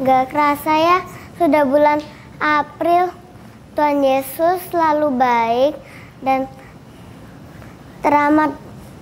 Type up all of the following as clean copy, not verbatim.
Gak kerasa ya, sudah bulan April. Tuhan Yesus selalu baik dan teramat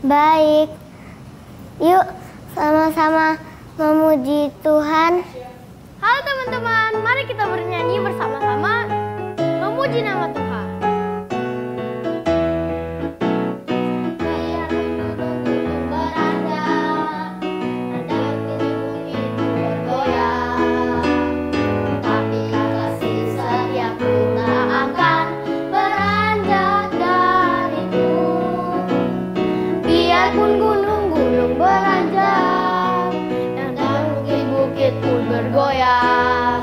baik. Yuk sama-sama memuji Tuhan. Halo teman-teman, mari kita bernyanyi bersama-sama memuji nama Tuhan. Bergoyang,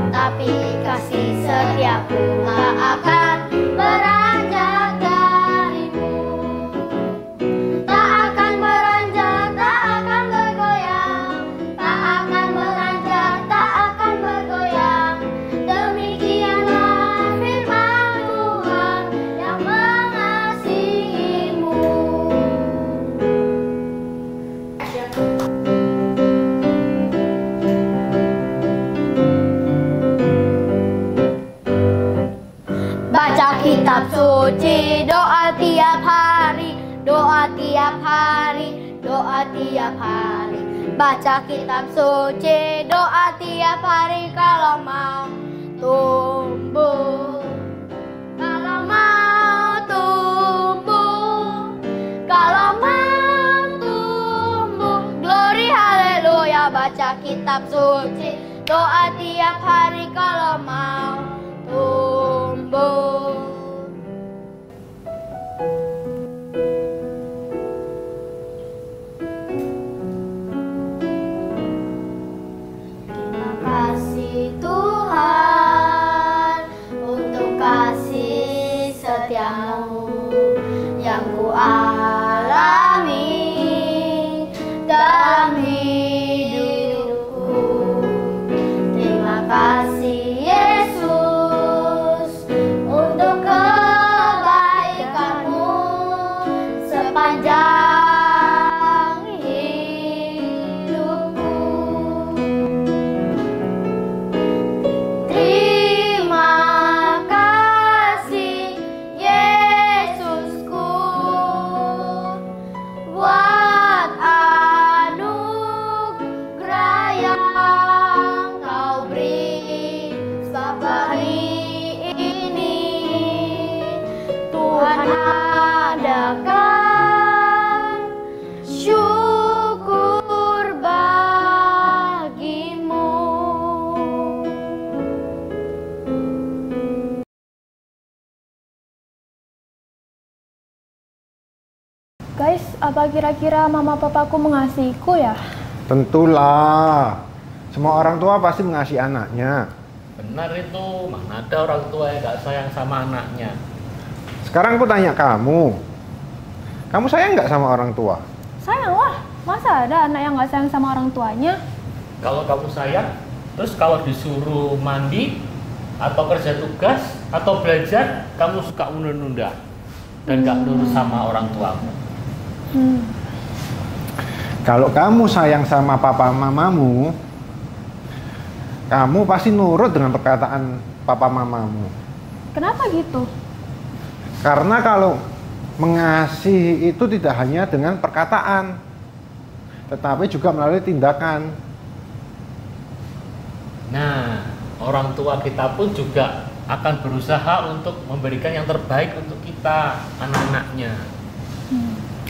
tapi kasih setiaku tak akan beranjak darimu. Tak akan beranjak, tak akan bergoyang. Tak akan beranjak, tak akan bergoyang. Demikianlah firman Tuhan yang mengasihimu. Baca kitab suci, doa tiap hari, doa tiap hari, doa tiap hari. Baca kitab suci, doa tiap hari kalau mau tumbuh. Kalau mau tumbuh, kalau mau tumbuh. Glory haleluya, baca kitab suci, doa tiap hari kalau mau tumbuh. Terima kasih Tuhan untuk kasih setiamu yang ku alami dalam hidupku. Terima kasih Yesus untuk kebaikanmu sepanjang hidupku. Terima kasih Yesusku buat anugerah yang kau beri setiap hari ini. Tuhan adakan syukur bagimu. Guys, apa kira-kira mama papaku mengasihiku ya? Tentulah. Semua orang tua pasti mengasihi anaknya. Benar itu, mana ada orang tua yang gak sayang sama anaknya. Sekarang aku tanya kamu sayang nggak sama orang tua? Sayang lah, masa ada anak yang gak sayang sama orang tuanya? Kalau kamu sayang, terus kalau disuruh mandi atau kerja tugas atau belajar, kamu suka menunda-nunda dan gak nurut sama orang tuamu. Kalau kamu sayang sama papa mamamu, kamu pasti nurut dengan perkataan papa mamamu. Kenapa gitu? Karena kalau mengasihi itu tidak hanya dengan perkataan, tetapi juga melalui tindakan. Nah, orang tua kita pun juga akan berusaha untuk memberikan yang terbaik untuk kita, anak-anaknya.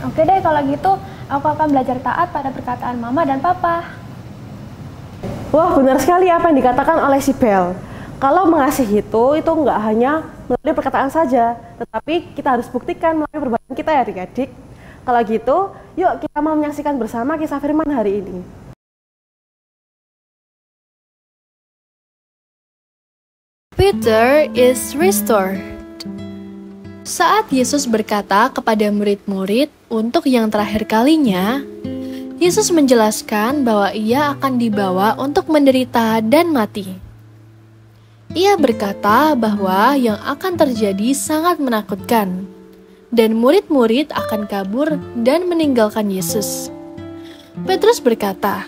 Oke deh, kalau gitu aku akan belajar taat pada perkataan mama dan papa. Wah, benar sekali apa yang dikatakan oleh si Bel. Kalau mengasihi itu nggak hanya melalui perkataan saja, tetapi kita harus buktikan melalui perbuatan kita ya adik-adik. Kalau gitu, yuk kita mau menyaksikan bersama kisah firman hari ini. Peter is restored. Saat Yesus berkata kepada murid-murid untuk yang terakhir kalinya, Yesus menjelaskan bahwa ia akan dibawa untuk menderita dan mati. Ia berkata bahwa yang akan terjadi sangat menakutkan, dan murid-murid akan kabur dan meninggalkan Yesus. Petrus berkata,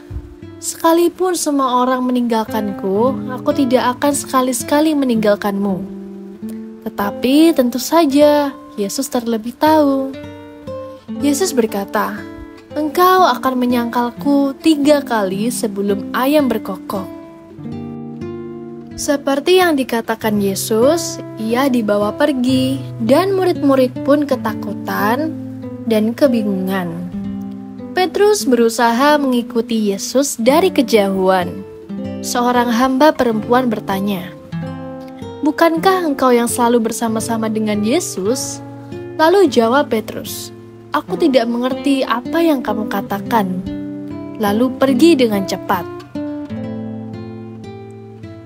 Sekalipun semua orang meninggalkanku, aku tidak akan sekali-sekali meninggalkanmu. Tetapi tentu saja, Yesus terlebih tahu. Yesus berkata, engkau akan menyangkalku 3 kali sebelum ayam berkokok. Seperti yang dikatakan Yesus, ia dibawa pergi, dan murid-murid pun ketakutan dan kebingungan. Petrus berusaha mengikuti Yesus dari kejauhan. Seorang hamba perempuan bertanya, bukankah engkau yang selalu bersama-sama dengan Yesus? Lalu jawab Petrus, aku tidak mengerti apa yang kamu katakan. Lalu pergi dengan cepat.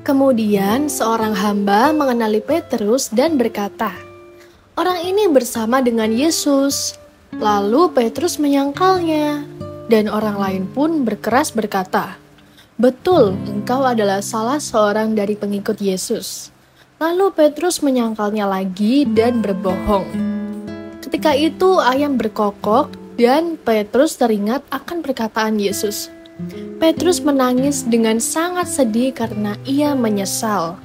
Kemudian seorang hamba mengenali Petrus dan berkata, orang ini bersama dengan Yesus. Lalu Petrus menyangkalnya, dan orang lain pun berkeras berkata, betul, engkau adalah salah seorang dari pengikut Yesus. Lalu Petrus menyangkalnya lagi dan berbohong. Ketika itu ayam berkokok dan Petrus teringat akan perkataan Yesus. Petrus menangis dengan sangat sedih karena ia menyesal.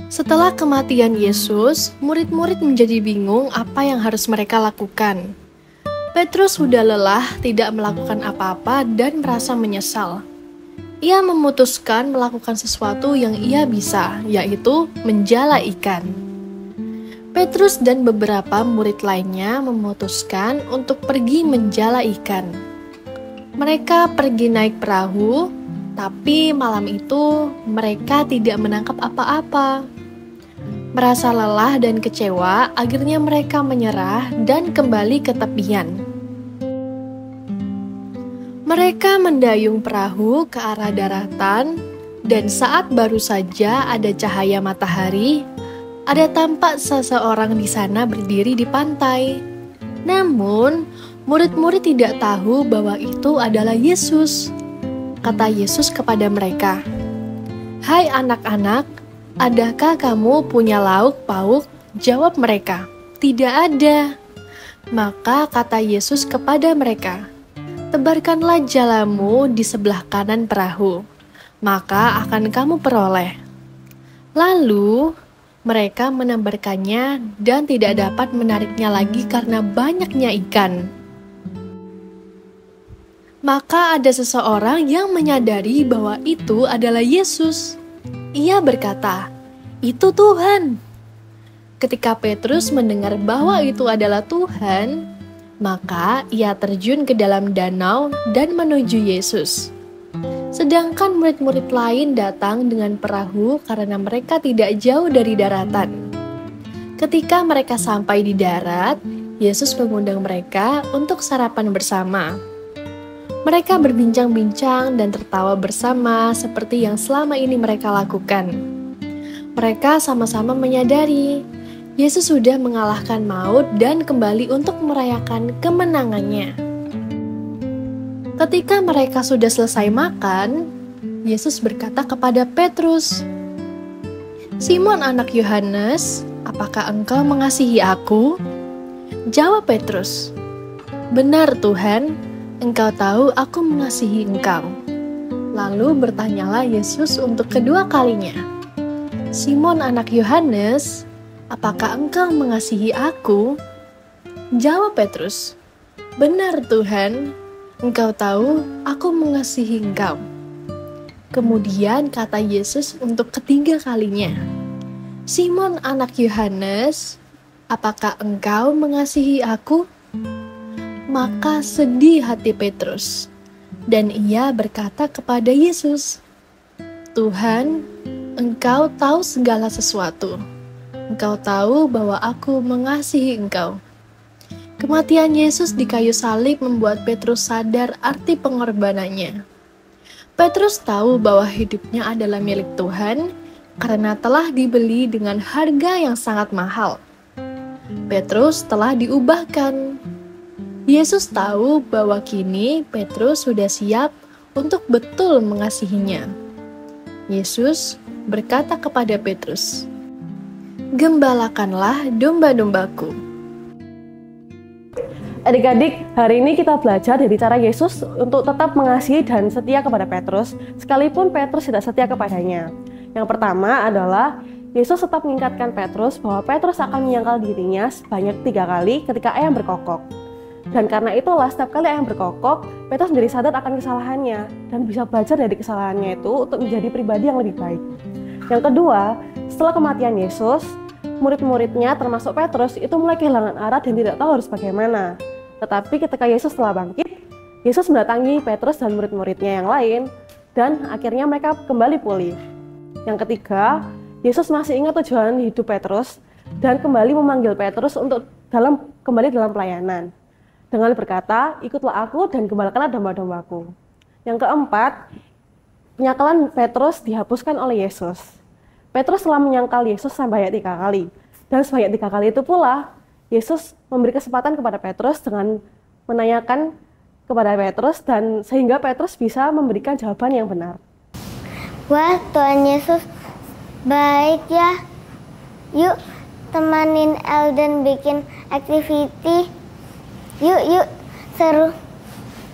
Setelah kematian Yesus, murid-murid menjadi bingung apa yang harus mereka lakukan. Petrus sudah lelah tidak melakukan apa-apa dan merasa menyesal. Ia memutuskan melakukan sesuatu yang ia bisa, yaitu menjala ikan. Petrus dan beberapa murid lainnya memutuskan untuk pergi menjala ikan. Mereka pergi naik perahu, tapi malam itu mereka tidak menangkap apa-apa. Merasa lelah dan kecewa, akhirnya mereka menyerah dan kembali ke tepian. Mereka mendayung perahu ke arah daratan, dan saat baru saja ada cahaya matahari, ada tampak seseorang di sana berdiri di pantai. Namun, murid-murid tidak tahu bahwa itu adalah Yesus. Kata Yesus kepada mereka, hai anak-anak, adakah kamu punya lauk pauk? Jawab mereka, tidak ada. Maka kata Yesus kepada mereka, tebarkanlah jalamu di sebelah kanan perahu, maka akan kamu peroleh. Lalu mereka menebarkannya dan tidak dapat menariknya lagi karena banyaknya ikan. Maka ada seseorang yang menyadari bahwa itu adalah Yesus. Ia berkata, itu Tuhan. Ketika Petrus mendengar bahwa itu adalah Tuhan, maka ia terjun ke dalam danau dan menuju Yesus. Sedangkan murid-murid lain datang dengan perahu karena mereka tidak jauh dari daratan. Ketika mereka sampai di darat, Yesus mengundang mereka untuk sarapan bersama. Mereka berbincang-bincang dan tertawa bersama seperti yang selama ini mereka lakukan. Mereka sama-sama menyadari Yesus sudah mengalahkan maut dan kembali untuk merayakan kemenangannya. Ketika mereka sudah selesai makan, Yesus berkata kepada Petrus, Simon anak Yohanes, apakah engkau mengasihi aku? Jawab Petrus, benar Tuhan, engkau tahu aku mengasihi engkau. Lalu bertanyalah Yesus untuk kedua kalinya, Simon anak Yohanes, apakah engkau mengasihi aku? Jawab Petrus, benar Tuhan, engkau tahu aku mengasihi engkau. Kemudian kata Yesus untuk ketiga kalinya, Simon anak Yohanes, apakah engkau mengasihi aku? Maka sedih hati Petrus, dan ia berkata kepada Yesus, Tuhan, engkau tahu segala sesuatu. Engkau tahu bahwa aku mengasihi engkau. Kematian Yesus di kayu salib membuat Petrus sadar arti pengorbanannya. Petrus tahu bahwa hidupnya adalah milik Tuhan karena telah dibeli dengan harga yang sangat mahal. Petrus telah diubahkan. Yesus tahu bahwa kini Petrus sudah siap untuk betul mengasihinya. Yesus berkata kepada Petrus, "Gembalakanlah domba-dombaku." Adik-adik, hari ini kita belajar dari cara Yesus untuk tetap mengasihi dan setia kepada Petrus, sekalipun Petrus tidak setia kepadanya. Yang pertama adalah Yesus tetap mengingatkan Petrus bahwa Petrus akan menyangkal dirinya sebanyak 3 kali ketika ayam berkokok. Dan karena itulah setiap kali ayam berkokok, Petrus menjadi sadar akan kesalahannya dan bisa belajar dari kesalahannya itu untuk menjadi pribadi yang lebih baik. Yang kedua, setelah kematian Yesus, murid-muridnya termasuk Petrus itu mulai kehilangan arah dan tidak tahu harus bagaimana. Tetapi ketika Yesus telah bangkit, Yesus mendatangi Petrus dan murid-muridnya yang lain dan akhirnya mereka kembali pulih. Yang ketiga, Yesus masih ingat tujuan hidup Petrus dan kembali memanggil Petrus untuk kembali dalam pelayanan dengan berkata, ikutlah aku dan gembalakanlah domba-dombaku. Yang keempat, penyangkalan Petrus dihapuskan oleh Yesus. Petrus telah menyangkal Yesus sampai 3 kali. Dan sebanyak 3 kali itu pula, Yesus memberi kesempatan kepada Petrus dengan menanyakan kepada Petrus dan sehingga Petrus bisa memberikan jawaban yang benar. Wah, Tuhan Yesus baik ya. Yuk temanin Elden bikin activity. Yuk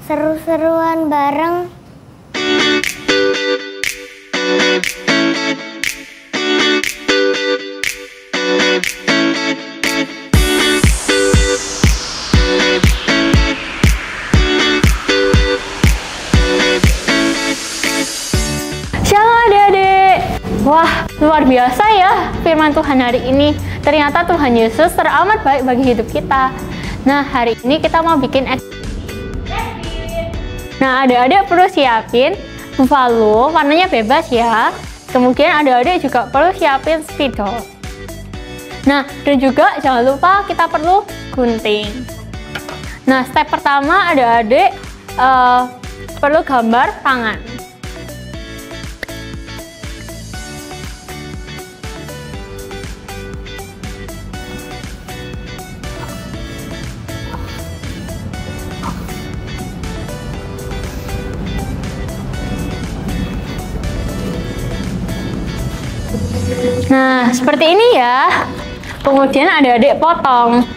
seru-seruan bareng. Shalom adik-adik. Wah, luar biasa ya firman Tuhan hari ini. Ternyata Tuhan Yesus teramat baik bagi hidup kita. Nah, hari ini kita mau bikin Nah, adik-adik perlu siapin buffalo, warnanya bebas ya. Kemudian adik-adik juga perlu siapin spidol. Nah, dan juga jangan lupa kita perlu gunting. Nah, step pertama adik-adik perlu gambar tangan. Nah, seperti ini ya. Kemudian adik-adik potong.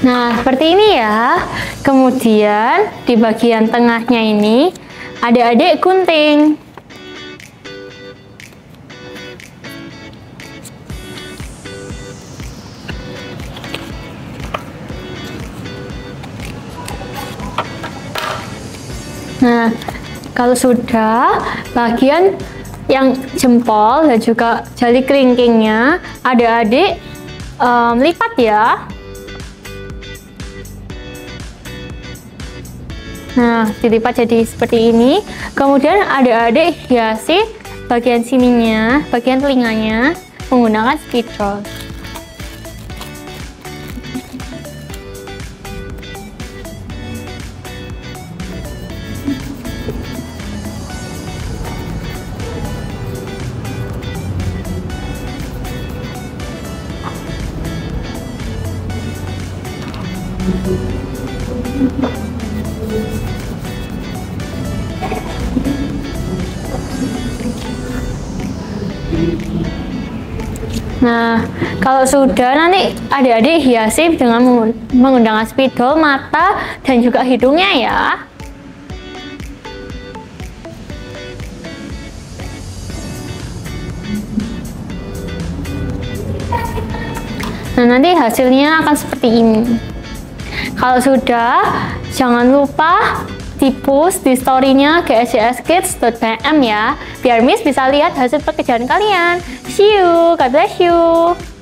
Nah, seperti ini ya. Kemudian di bagian tengahnya ini adik-adik gunting. Nah, kalau sudah, bagian yang jempol dan juga jari kelingkingnya adik-adik lipat ya. Nah, dilipat jadi seperti ini. Kemudian adik-adik hiasi bagian sininya, bagian telinganya menggunakan spidol. Nah, kalau sudah nanti adik-adik hiasi dengan menggunakan spidol mata dan juga hidungnya ya. Nah, nanti hasilnya akan seperti ini. Kalau sudah, jangan lupa di-post di story-nya gsjskids.pm ya, biar Miss bisa lihat hasil pekerjaan kalian. See you, God bless you.